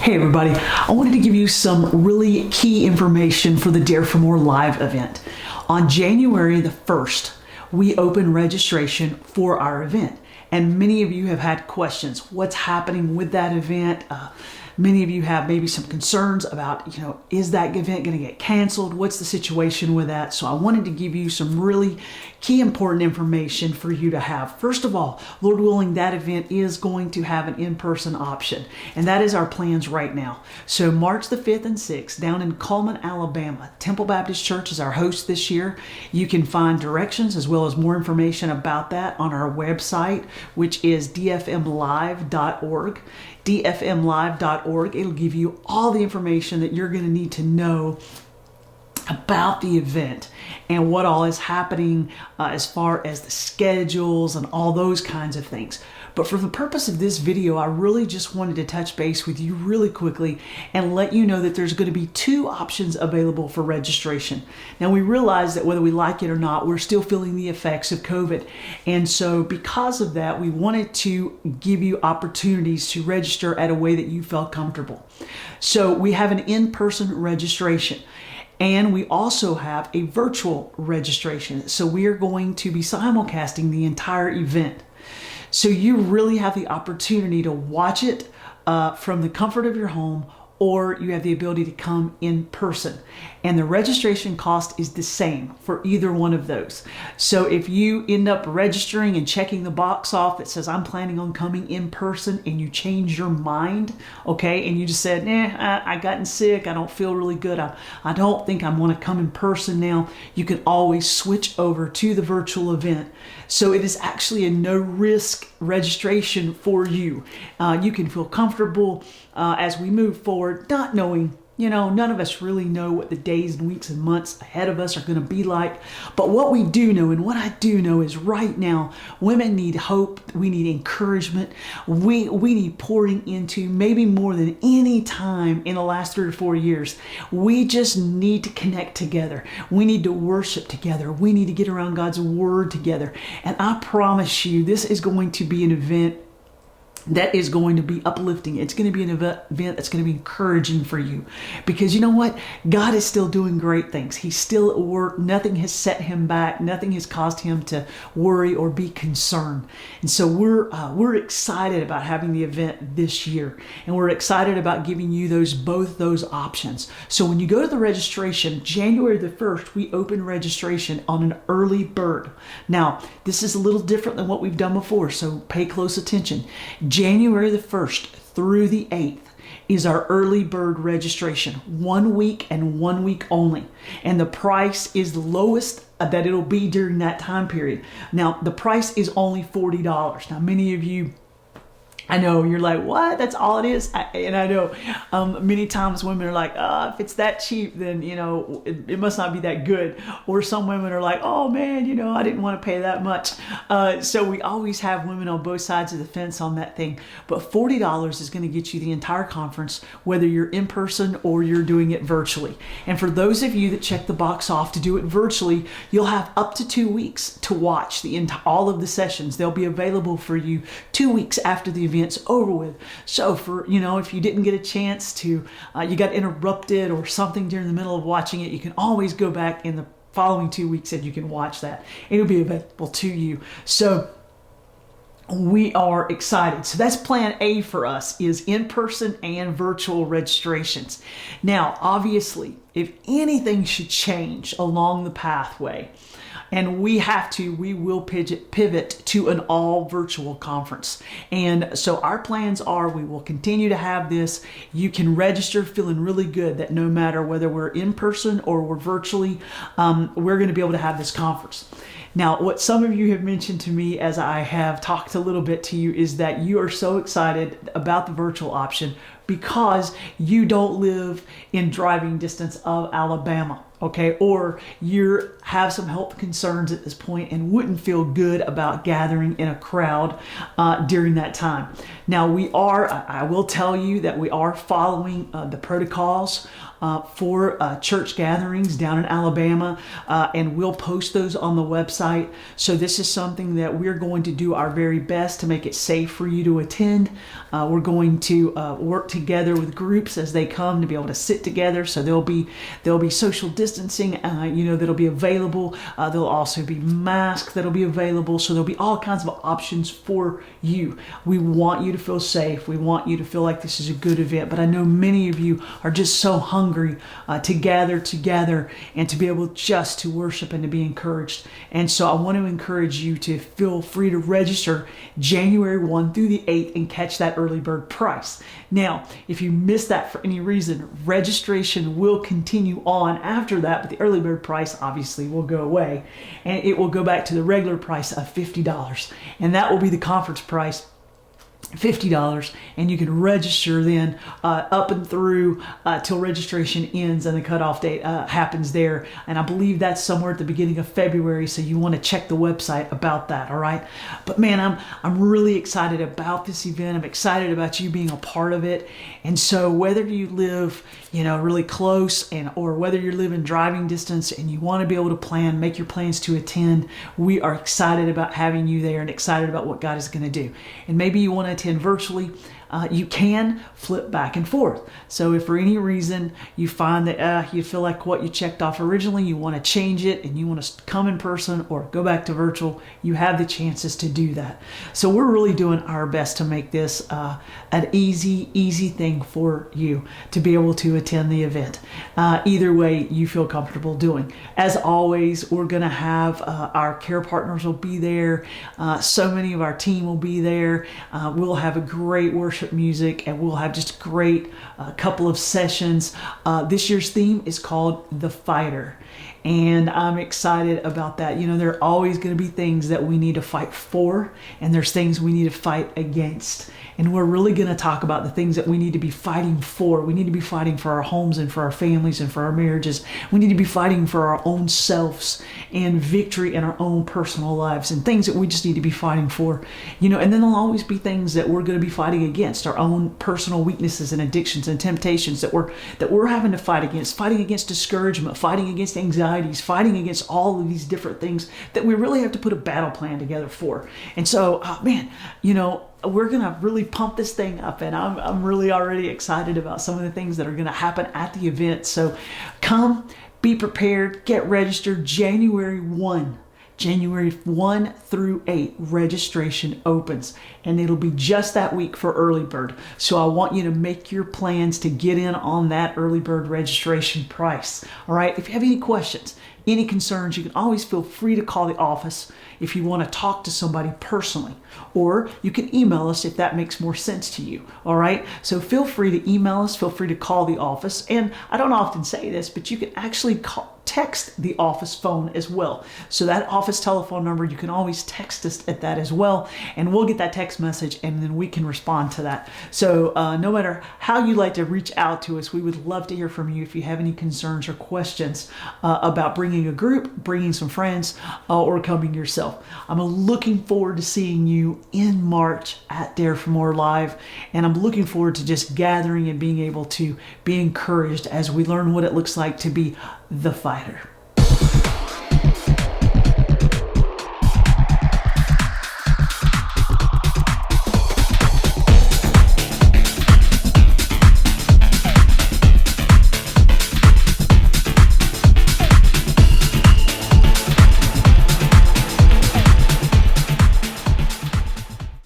Hey everybody, I wanted to give you some really key information for the Dare for More live event. On January the 1st, we open registration for our event. And many of you have had questions. What's happening with that event? Many of you have maybe some concerns about, is that event going to get canceled? What's the situation with that? So I wanted to give you some really key important information for you to have. First of all, Lord willing, that event is going to have an in-person option. And that is our plans right now. So March the 5th and 6th down in Cullman, Alabama, Temple Baptist Church is our host this year. You can find directions as well as more information about that on our website, which is dfmlive.org. dfmlive.org. It'll give you all the information that you're going to need to know about the event and what all is happening as far as the schedules and all those kinds of things. But for the purpose of this video, I really just wanted to touch base with you really quickly and let you know that there's going to be two options available for registration. Now, we realize that whether we like it or not, we're still feeling the effects of COVID. And so because of that, we wanted to give you opportunities to register at a way that you felt comfortable. So we have an in-person registration. And we also have a virtual registration. So we are going to be simulcasting the entire event. So you really have the opportunity to watch it from the comfort of your home, or you have the ability to come in person. And the registration cost is the same for either one of those. So if you end up registering and checking the box off that says, I'm planning on coming in person, and you change your mind, okay, and you just said, I gotten sick, I don't feel really good, I don't think I want to come in person now, you can always switch over to the virtual event. So it is actually a no-risk registration for you. You can feel comfortable as we move forward, not knowing, none of us really know what the days and weeks and months ahead of us are going to be like. But what we do know, and what I do know, is right now, women need hope. We need encouragement. We need pouring into, maybe more than any time in the last 3 or 4 years. We just need to connect together. We need to worship together. We need to get around God's word together. And I promise you, this is going to be an event that is going to be uplifting. It's going to be an event that's going to be encouraging for you. Because you know what? God is still doing great things. He's still at work. Nothing has set him back. Nothing has caused him to worry or be concerned. And so we're excited about having the event this year. And we're excited about giving you both those options. So when you go to the registration, January the 1st, we open registration on an early bird. Now, this is a little different than what we've done before, so pay close attention. January the 1st through the 8th is our early bird registration, 1 week and 1 week only. And the price is the lowest that it'll be during that time period. Now, the price is only $40. Now, many of you, I know you're like, what? That's all it is? And I know many times women are like, if it's that cheap, then, it must not be that good. Or some women are like, oh man, I didn't want to pay that much. So we always have women on both sides of the fence on that thing. But $40 is going to get you the entire conference, whether you're in person or you're doing it virtually. And for those of you that check the box off to do it virtually, you'll have up to 2 weeks to watch all of the sessions. They'll be available for you 2 weeks after the event's over with. So for, if you didn't get a chance to, you got interrupted or something during the middle of watching it, you can always go back in the following 2 weeks and you can watch that. It'll be available to you. So we are excited. So that's plan A for us, is in-person and virtual registrations. Now, obviously, if anything should change along the pathway, and we will pivot to an all virtual conference. And so our plans are, we will continue to have this. You can register feeling really good that no matter whether we're in person or we're virtually, we're going to be able to have this conference. Now, what some of you have mentioned to me as I have talked a little bit to you is that you are so excited about the virtual option because you don't live in driving distance of Alabama. okay, or you have some health concerns at this point and wouldn't feel good about gathering in a crowd during that time. Now I will tell you that we are following the protocols for church gatherings down in Alabama, and we'll post those on the website. So this is something that we're going to do our very best to make it safe for you to attend. We're going to work together with groups as they come to be able to sit together. So there'll be social distancing, that'll be available. There'll also be masks that'll be available. So there'll be all kinds of options for you. We want you to feel safe. We want you to feel like this is a good event. But I know many of you are just so hungry to gather together and to be able just to worship and to be encouraged. And so I want to encourage you to feel free to register January 1 through the 8th and catch that early bird price. Now, if you missed that for any reason, registration will continue on after that, but the early bird price obviously will go away and it will go back to the regular price of $50. And that will be the conference price, $50, and you can register then up and through till registration ends and the cutoff date happens there. And I believe that's somewhere at the beginning of February, so you want to check the website about that, all right? But man, I'm really excited about this event. I'm excited about you being a part of it. And so whether you live, really close or whether you live in driving distance and you want to be able to make your plans to attend, we are excited about having you there and excited about what God is going to do. And maybe you want to attend virtually. You can flip back and forth. So if for any reason you find that you feel like what you checked off originally, you want to change it and you want to come in person or go back to virtual, you have the chances to do that. So we're really doing our best to make this an easy thing for you to be able to attend the event. Either way you feel comfortable doing. As always, we're going to have our care partners will be there. So many of our team will be there. We'll have a great worship music, and we'll have just a great couple of sessions. This year's theme is called The Fighter, and I'm excited about that. There are always going to be things that we need to fight for, and there's things we need to fight against. And we're really going to talk about the things that we need to be fighting for. We need to be fighting for our homes and for our families and for our marriages. We need to be fighting for our own selves and victory in our own personal lives and things that we just need to be fighting for. And then there'll always be things that we're going to be fighting against, our own personal weaknesses and addictions and temptations that we're having to fighting against discouragement, fighting against anxieties, fighting against all of these different things that we really have to put a battle plan together for. And so, we're going to really pump this thing up, and I'm really already excited about some of the things that are going to happen at the event. So come, be prepared, get registered. January 1 through 8, registration opens, and it'll be just that week for early bird. So I want you to make your plans to get in on that early bird registration price. All right. If you have any questions, any concerns, you can always feel free to call the office if you want to talk to somebody personally, or you can email us if that makes more sense to you. All right. So feel free to email us, feel free to call the office. And I don't often say this, but you can actually text the office phone as well. So that office telephone number, you can always text us at that as well, and we'll get that text message and then we can respond to that. So no matter how you like to reach out to us, we would love to hear from you if you have any concerns or questions about bringing a group, bringing some friends, or coming yourself. I'm looking forward to seeing you in March at Dare for More Live, and I'm looking forward to just gathering and being able to be encouraged as we learn what it looks like to be the fighter.